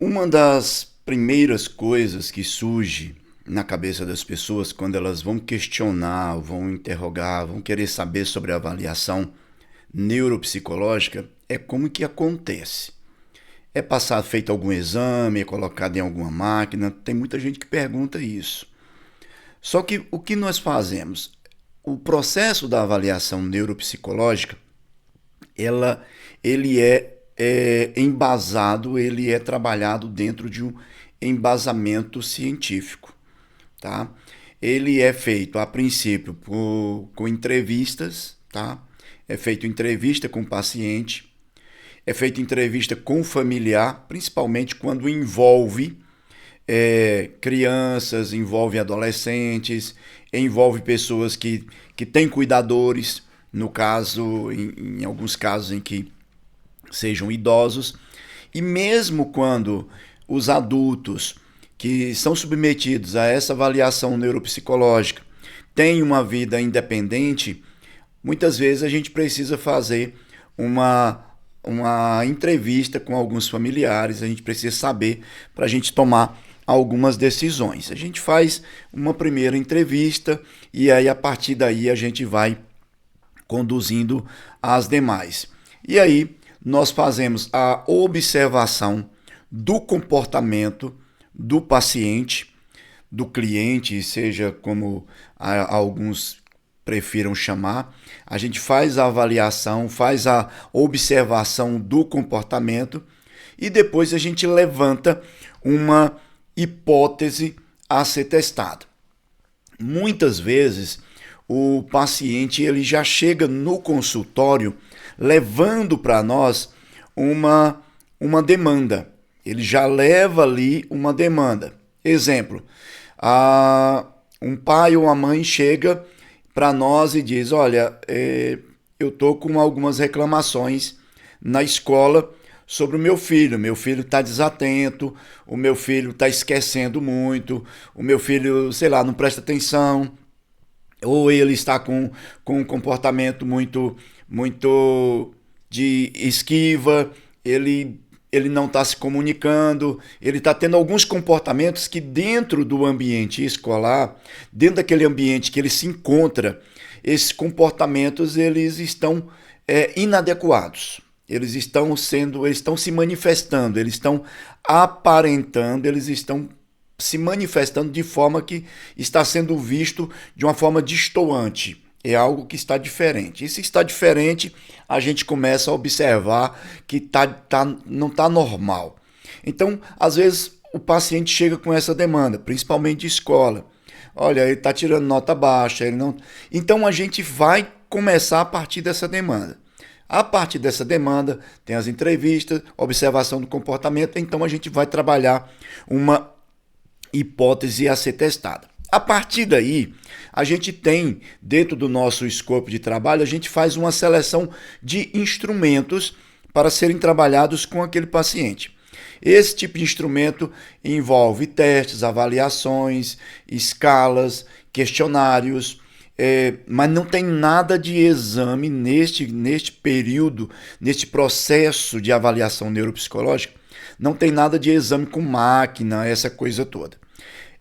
Uma das primeiras coisas que surge na cabeça das pessoas quando elas vão questionar, vão interrogar, vão querer saber sobre a avaliação neuropsicológica é como que acontece. É passado feito algum exame, é colocado em alguma máquina? Tem muita gente que pergunta isso. Só que o que nós fazemos? O processo da avaliação neuropsicológica, ela, ele é embasado, ele é trabalhado dentro de um embasamento científico, tá? Ele é feito a princípio com entrevistas, tá? É feito entrevista com o paciente, é feita entrevista com o familiar, principalmente quando envolve crianças, envolve adolescentes, envolve pessoas que têm cuidadores, no caso, em alguns casos em que sejam idosos, e mesmo quando os adultos que são submetidos a essa avaliação neuropsicológica têm uma vida independente, muitas vezes a gente precisa fazer uma entrevista com alguns familiares, a gente precisa saber para a gente tomar algumas decisões. A gente faz uma primeira entrevista e aí a partir daí a gente vai conduzindo as demais. E aí nós fazemos a observação do comportamento do paciente, do cliente, seja como alguns prefiram chamar. A gente faz a avaliação, faz a observação do comportamento e depois a gente levanta uma hipótese a ser testada. Muitas vezes o paciente ele já chega no consultório levando para nós uma demanda. Ele já leva ali uma demanda. Exemplo, um pai ou uma mãe chega para nós e diz, olha, eu estou com algumas reclamações na escola sobre o meu filho está desatento, o meu filho está esquecendo muito, o meu filho, sei lá, não presta atenção, ou ele está com um comportamento muito de esquiva, ele não está se comunicando, ele está tendo alguns comportamentos que dentro do ambiente escolar, dentro daquele ambiente que ele se encontra, esses comportamentos eles estão inadequados. Eles estão se manifestando, eles estão aparentando, eles estão se manifestando de forma que está sendo visto de uma forma destoante. É algo que está diferente. E se está diferente, a gente começa a observar que não está normal. Então, às vezes, o paciente chega com essa demanda, principalmente de escola. Olha, ele está tirando nota baixa, ele não. Então a gente vai começar a partir dessa demanda. A partir dessa demanda, tem as entrevistas, observação do comportamento, então a gente vai trabalhar uma hipótese a ser testada. A partir daí, a gente tem, dentro do nosso escopo de trabalho, a gente faz uma seleção de instrumentos para serem trabalhados com aquele paciente. Esse tipo de instrumento envolve testes, avaliações, escalas, questionários, mas não tem nada de exame neste período, neste processo de avaliação neuropsicológica, não tem nada de exame com máquina, essa coisa toda.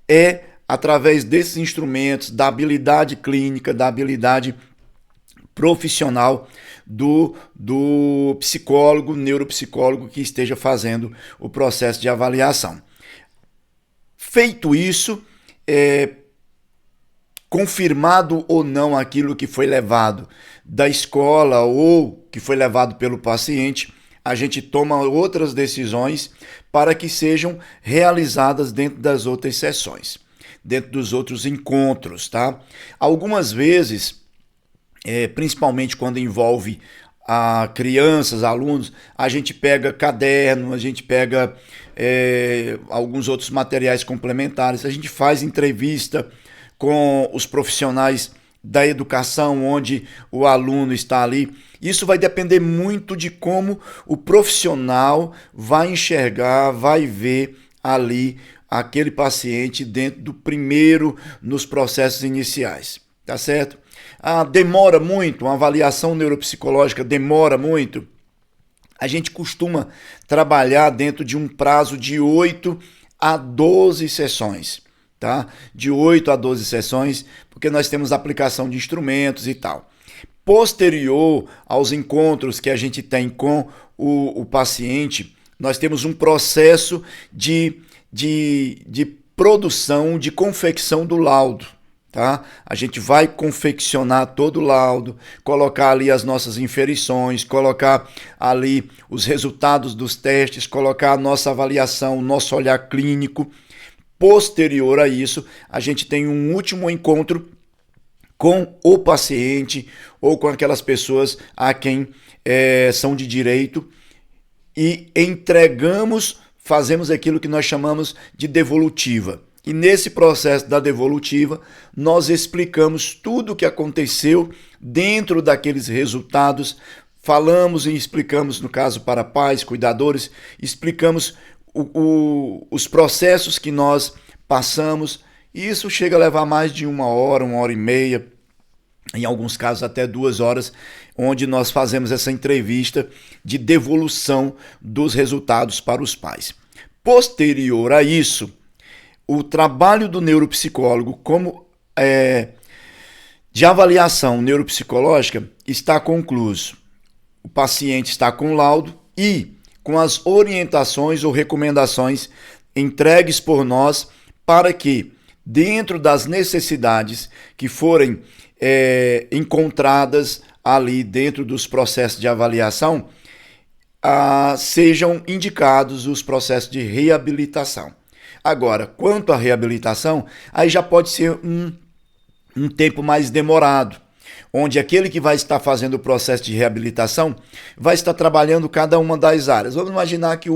É através desses instrumentos, da habilidade clínica, da habilidade profissional do psicólogo, neuropsicólogo que esteja fazendo o processo de avaliação. Feito isso, confirmado ou não aquilo que foi levado da escola ou que foi levado pelo paciente, a gente toma outras decisões para que sejam realizadas dentro das outras sessões, dentro dos outros encontros, tá? Algumas vezes, principalmente quando envolve crianças, alunos, a gente pega caderno, a gente pega alguns outros materiais complementares, a gente faz entrevista com os profissionais da educação, onde o aluno está ali. Isso vai depender muito de como o profissional vai enxergar, vai ver ali aquele paciente dentro do primeiro, nos processos iniciais, tá certo? Demora muito, uma avaliação neuropsicológica demora muito. A gente costuma trabalhar dentro de um prazo de 8 a 12 sessões, tá? De 8 a 12 sessões, porque nós temos aplicação de instrumentos e tal. Posterior aos encontros que a gente tem com o paciente, nós temos um processo de produção, de confecção do laudo. Tá? A gente vai confeccionar todo o laudo, colocar ali as nossas inferições, colocar ali os resultados dos testes, colocar a nossa avaliação, o nosso olhar clínico. Posterior a isso, a gente tem um último encontro com o paciente ou com aquelas pessoas a quem são de direito e fazemos aquilo que nós chamamos de devolutiva. E nesse processo da devolutiva, nós explicamos tudo o que aconteceu dentro daqueles resultados, falamos e explicamos, no caso para pais, cuidadores, explicamos os processos que nós passamos, e isso chega a levar mais de 1 hora, 1 hora e meia, em alguns casos até 2 horas, onde nós fazemos essa entrevista de devolução dos resultados para os pais. Posterior a isso, o trabalho do neuropsicólogo de avaliação neuropsicológica está concluído. O paciente está com o laudo e com as orientações ou recomendações entregues por nós para que, dentro das necessidades que forem encontradas ali dentro dos processos de avaliação, sejam indicados os processos de reabilitação. Agora, quanto à reabilitação, aí já pode ser um tempo mais demorado, onde aquele que vai estar fazendo o processo de reabilitação vai estar trabalhando cada uma das áreas. Vamos imaginar que,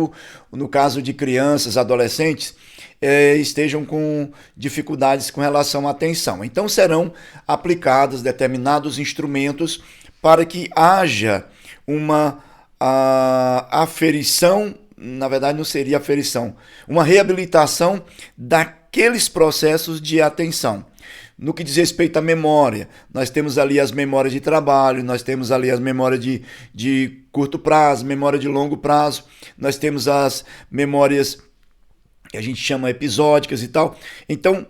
no caso de crianças, adolescentes, estejam com dificuldades com relação à atenção. Então, serão aplicados determinados instrumentos para que haja uma aferição. Na verdade, não seria aferição, uma reabilitação daqueles processos de atenção. No que diz respeito à memória, nós temos ali as memórias de trabalho, nós temos ali as memórias de curto prazo, memória de longo prazo, nós temos as memórias que a gente chama episódicas e tal. Então,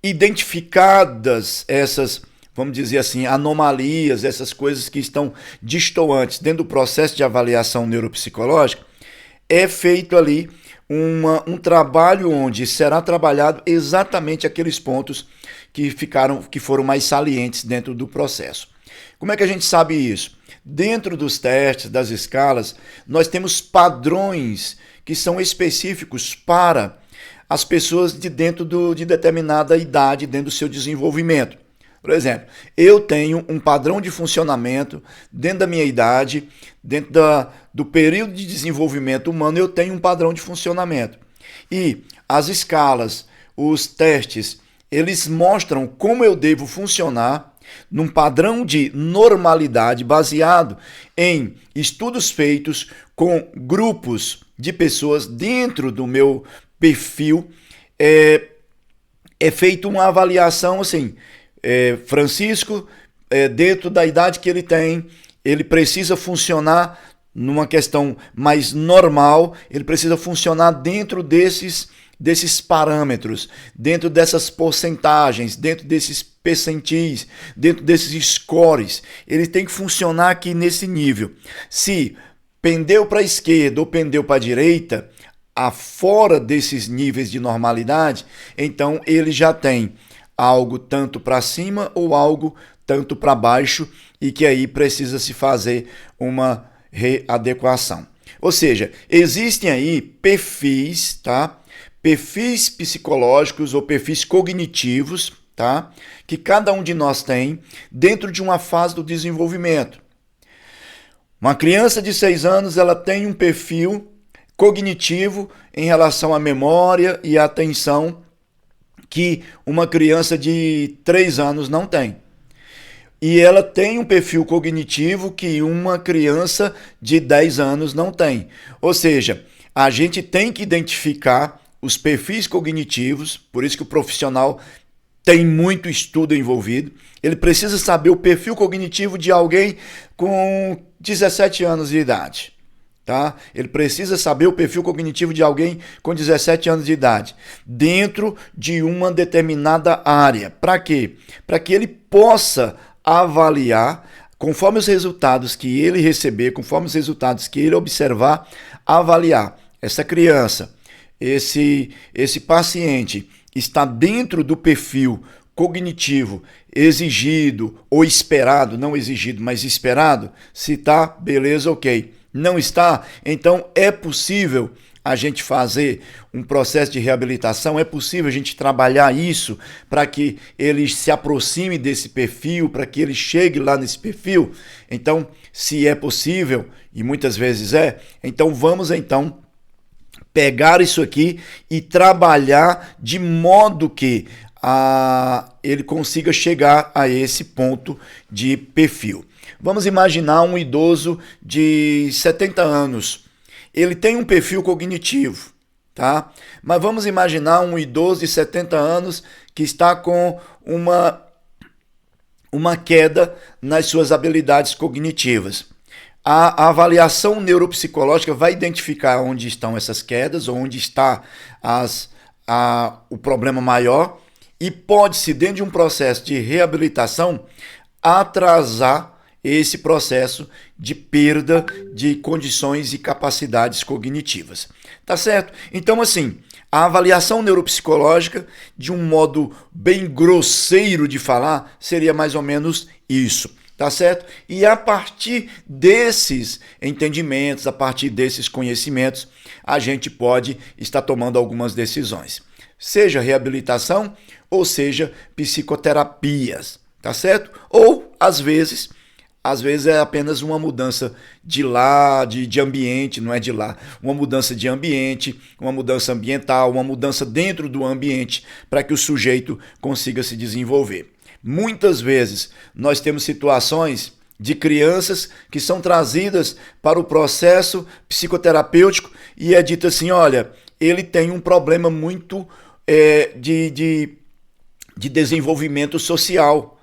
identificadas essas, vamos dizer assim, anomalias, essas coisas que estão distoantes dentro do processo de avaliação neuropsicológica, é feito ali um trabalho onde será trabalhado exatamente aqueles pontos que foram mais salientes dentro do processo. Como é que a gente sabe isso? Dentro dos testes, das escalas, nós temos padrões que são específicos para as pessoas de determinada idade, dentro do seu desenvolvimento. Por exemplo, eu tenho um padrão de funcionamento dentro da minha idade, dentro do período de desenvolvimento humano, eu tenho um padrão de funcionamento. E as escalas, os testes, eles mostram como eu devo funcionar num padrão de normalidade baseado em estudos feitos com grupos de pessoas dentro do meu perfil. É feita uma avaliação assim. Francisco, dentro da idade que ele tem, ele precisa funcionar numa questão mais normal, ele precisa funcionar dentro desses parâmetros, dentro dessas porcentagens, dentro desses percentis, dentro desses scores. Ele tem que funcionar aqui nesse nível. Se pendeu para a esquerda ou pendeu para a direita, fora desses níveis de normalidade, então ele já tem algo tanto para cima ou algo tanto para baixo e que aí precisa se fazer uma readequação. Ou seja, existem aí perfis, tá? Perfis psicológicos ou perfis cognitivos, tá? Que cada um de nós tem dentro de uma fase do desenvolvimento. Uma criança de 6 anos, ela tem um perfil cognitivo em relação à memória e à atenção que uma criança de 3 anos não tem. E ela tem um perfil cognitivo que uma criança de 10 anos não tem. Ou seja, a gente tem que identificar os perfis cognitivos, por isso que o profissional tem muito estudo envolvido. Ele precisa saber o perfil cognitivo de alguém com 17 anos de idade. Tá? Ele precisa saber o perfil cognitivo de alguém com 17 anos de idade, dentro de uma determinada área. Para quê? Para que ele possa avaliar, conforme os resultados que ele receber, conforme os resultados que ele observar, avaliar essa criança, esse paciente está dentro do perfil cognitivo exigido ou esperado, não exigido, mas esperado. Se tá, beleza, ok. Não está, então é possível a gente fazer um processo de reabilitação, é possível a gente trabalhar isso para que ele se aproxime desse perfil, para que ele chegue lá nesse perfil. Então, se é possível, e muitas vezes é, então vamos pegar isso aqui e trabalhar de modo que ele consiga chegar a esse ponto de perfil. Vamos imaginar um idoso de 70 anos. Ele tem um perfil cognitivo, tá? Mas vamos imaginar um idoso de 70 anos que está com uma queda nas suas habilidades cognitivas. A avaliação neuropsicológica vai identificar onde estão essas quedas, onde está o problema maior, e pode-se, dentro de um processo de reabilitação, atrasar esse processo de perda de condições e capacidades cognitivas. Tá certo? Então, assim, a avaliação neuropsicológica, de um modo bem grosseiro de falar, seria mais ou menos isso. Tá certo? E a partir desses entendimentos, a partir desses conhecimentos, a gente pode estar tomando algumas decisões. Seja reabilitação ou seja psicoterapias, tá certo? Ou, às vezes é apenas uma mudança de ambiente, não é de lá, uma mudança de ambiente, uma mudança ambiental, uma mudança dentro do ambiente para que o sujeito consiga se desenvolver. Muitas vezes nós temos situações de crianças que são trazidas para o processo psicoterapêutico e é dito assim, olha, ele tem um problema muito de desenvolvimento social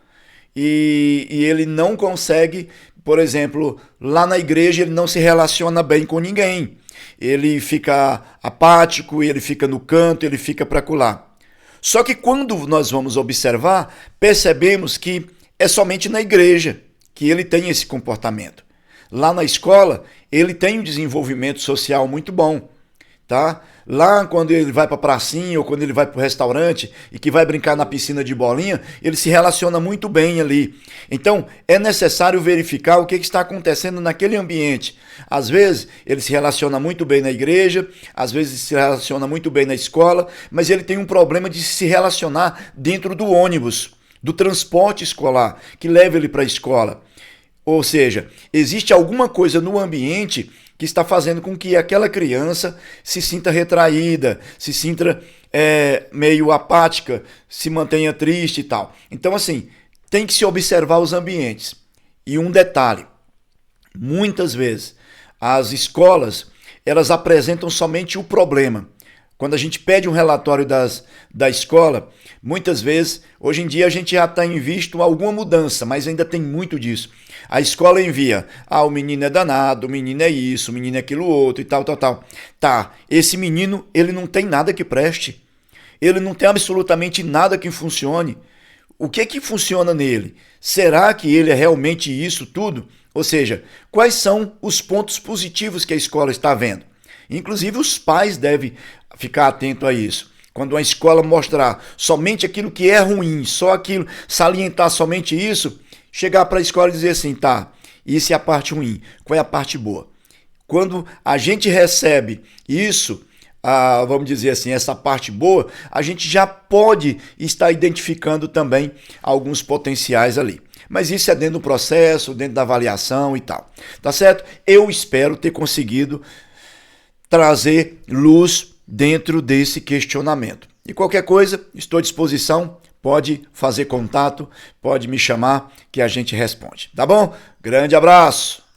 e ele não consegue, por exemplo, lá na igreja ele não se relaciona bem com ninguém, ele fica apático, ele fica no canto, ele fica para colar. Só que quando nós vamos observar, percebemos que é somente na igreja que ele tem esse comportamento. Lá na escola, ele tem um desenvolvimento social muito bom, tá? Lá quando ele vai para a pracinha ou quando ele vai para o restaurante e que vai brincar na piscina de bolinha, ele se relaciona muito bem ali. Então, é necessário verificar o que está acontecendo naquele ambiente. Às vezes, ele se relaciona muito bem na igreja, às vezes se relaciona muito bem na escola, mas ele tem um problema de se relacionar dentro do ônibus, do transporte escolar, que leva ele para a escola. Ou seja, existe alguma coisa no ambiente que está fazendo com que aquela criança se sinta retraída, se sinta meio apática, se mantenha triste e tal. Então, assim, tem que se observar os ambientes. E um detalhe, muitas vezes as escolas, elas apresentam somente o problema. Quando a gente pede um relatório da escola, muitas vezes, hoje em dia a gente já tem visto alguma mudança, mas ainda tem muito disso. A escola envia, o menino é danado, o menino é isso, o menino é aquilo outro e tal. Tá, esse menino, ele não tem nada que preste. Ele não tem absolutamente nada que funcione. O que funciona nele? Será que ele é realmente isso tudo? Ou seja, quais são os pontos positivos que a escola está vendo? Inclusive os pais devem ficar atento a isso. Quando a escola mostrar somente aquilo que é ruim, só aquilo, salientar somente isso, chegar para a escola e dizer assim, tá, isso é a parte ruim, qual é a parte boa? Quando a gente recebe isso, vamos dizer assim, essa parte boa, a gente já pode estar identificando também alguns potenciais ali. Mas isso é dentro do processo, dentro da avaliação e tal. Tá certo? Eu espero ter conseguido trazer luz dentro desse questionamento. E qualquer coisa, estou à disposição, pode fazer contato, pode me chamar que a gente responde. Tá bom? Grande abraço!